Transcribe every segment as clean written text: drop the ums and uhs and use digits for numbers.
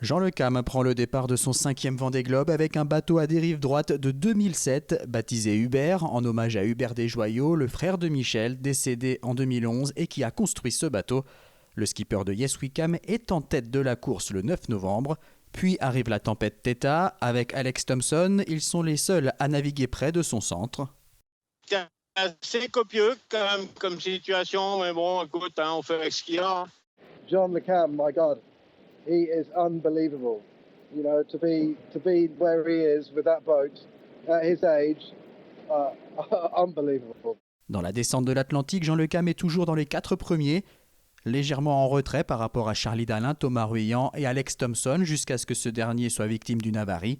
Jean Le Cam prend le départ de son 5e Vendée Globe avec un bateau à dérive droite de 2007, baptisé Hubert, en hommage à Hubert Desjoyaux, le frère de Michel, décédé en 2011 et qui a construit ce bateau. Le skipper de Yes We Cam est en tête de la course le 9 novembre. Puis arrive la tempête Theta. Avec Alex Thompson, ils sont les seuls à naviguer près de son centre. C'est assez copieux quand même comme situation, mais bon, écoute, on fait avec ce qu'il y a. John Le Cam, my God, he is unbelievable. You know, to be where he is with that boat at his age, unbelievable. Dans la descente de l'Atlantique, Jean Le Cam est toujours dans les 4 premiers, légèrement en retrait par rapport à Charlie Dalin, Thomas Ruyant et Alex Thompson, jusqu'à ce que ce dernier soit victime d'une avarie.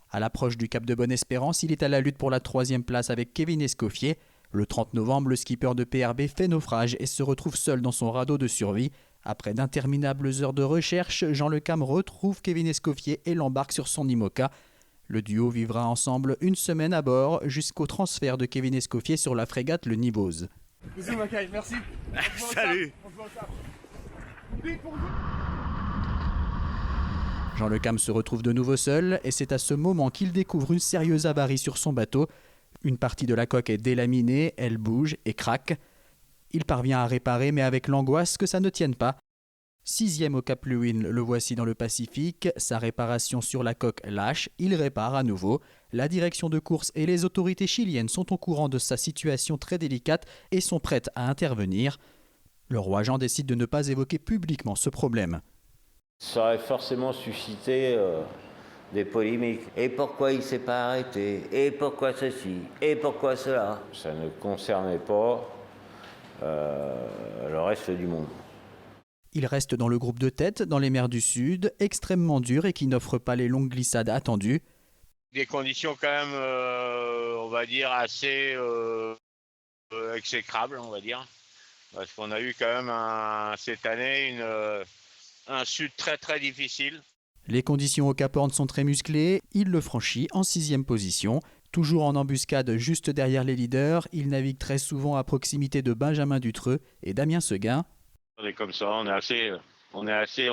À l'approche du Cap de Bonne-Espérance, il est à la lutte pour la 3e place avec Kevin Escoffier. Le 30 novembre, le skipper de PRB fait naufrage et se retrouve seul dans son radeau de survie. Après d'interminables heures de recherche, Jean Le Cam retrouve Kevin Escoffier et l'embarque sur son IMOCA. Le duo vivra ensemble une semaine à bord jusqu'au transfert de Kevin Escoffier sur la frégate le Nibose. Bisous Macaille, merci. Salut. Jean Le Cam se retrouve de nouveau seul et c'est à ce moment qu'il découvre une sérieuse avarie sur son bateau. Une partie de la coque est délaminée, elle bouge et craque. Il parvient à réparer mais avec l'angoisse que ça ne tienne pas. 6e au Cap Lewin, le voici dans le Pacifique. Sa réparation sur la coque lâche, il répare à nouveau. La direction de course et les autorités chiliennes sont au courant de sa situation très délicate et sont prêtes à intervenir. Le roi Jean décide de ne pas évoquer publiquement ce problème. Ça aurait forcément suscité des polémiques. Et pourquoi il ne s'est pas arrêté? Et pourquoi ceci? Et pourquoi cela? Ça ne concernait pas le reste du monde. Il reste dans le groupe de tête, dans les mers du Sud, extrêmement dur et qui n'offre pas les longues glissades attendues. Des conditions quand même, on va dire, assez exécrables, on va dire. Parce qu'on a eu quand même cette année un sud très très difficile. Les conditions au Cap Horn sont très musclées, il le franchit en 6e position. Toujours en embuscade juste derrière les leaders, il navigue très souvent à proximité de Benjamin Dutreux et Damien Seguin. On est comme ça, on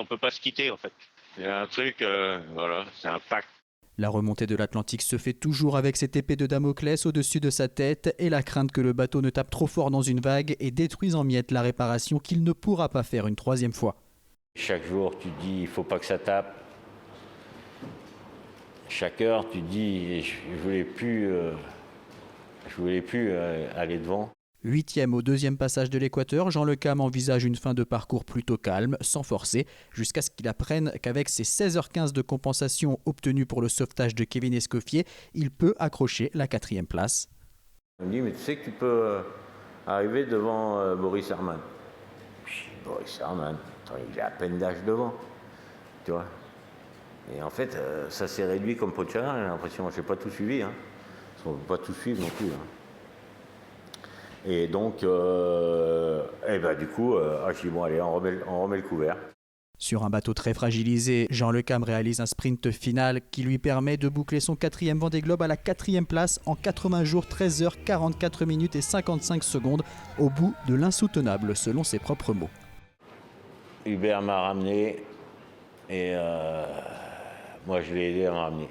peut pas se quitter en fait. Il y a un truc, voilà, c'est un pacte. La remontée de l'Atlantique se fait toujours avec cette épée de Damoclès au-dessus de sa tête et la crainte que le bateau ne tape trop fort dans une vague et détruise en miettes la réparation qu'il ne pourra pas faire une 3e fois. Chaque jour, tu te dis, il ne faut pas que ça tape. Chaque heure, tu te dis, je voulais plus aller devant. 8e au 2e passage de l'Équateur, Jean Le Cam envisage une fin de parcours plutôt calme, sans forcer, jusqu'à ce qu'il apprenne qu'avec ses 16h15 de compensation obtenues pour le sauvetage de Kevin Escoffier, il peut accrocher la 4e place. On me dit, mais tu sais que tu peux arriver devant Boris Herman. Boris Herman, il a à peine d'âge devant, tu vois. Et en fait, ça s'est réduit comme peau de chagrin, j'ai l'impression. Je n'ai pas tout suivi, hein. On ne peut pas tout suivre non plus. Hein. Et donc, du coup, je dis, bon, allez, on remet le couvert. Sur un bateau très fragilisé, Jean Le Cam réalise un sprint final qui lui permet de boucler son 4e Vendée Globe à la 4e place en 80 jours, 13 heures, 44 minutes et 55 secondes, au bout de l'insoutenable, selon ses propres mots. Hubert m'a ramené et moi, je l'ai aidé à me ramener.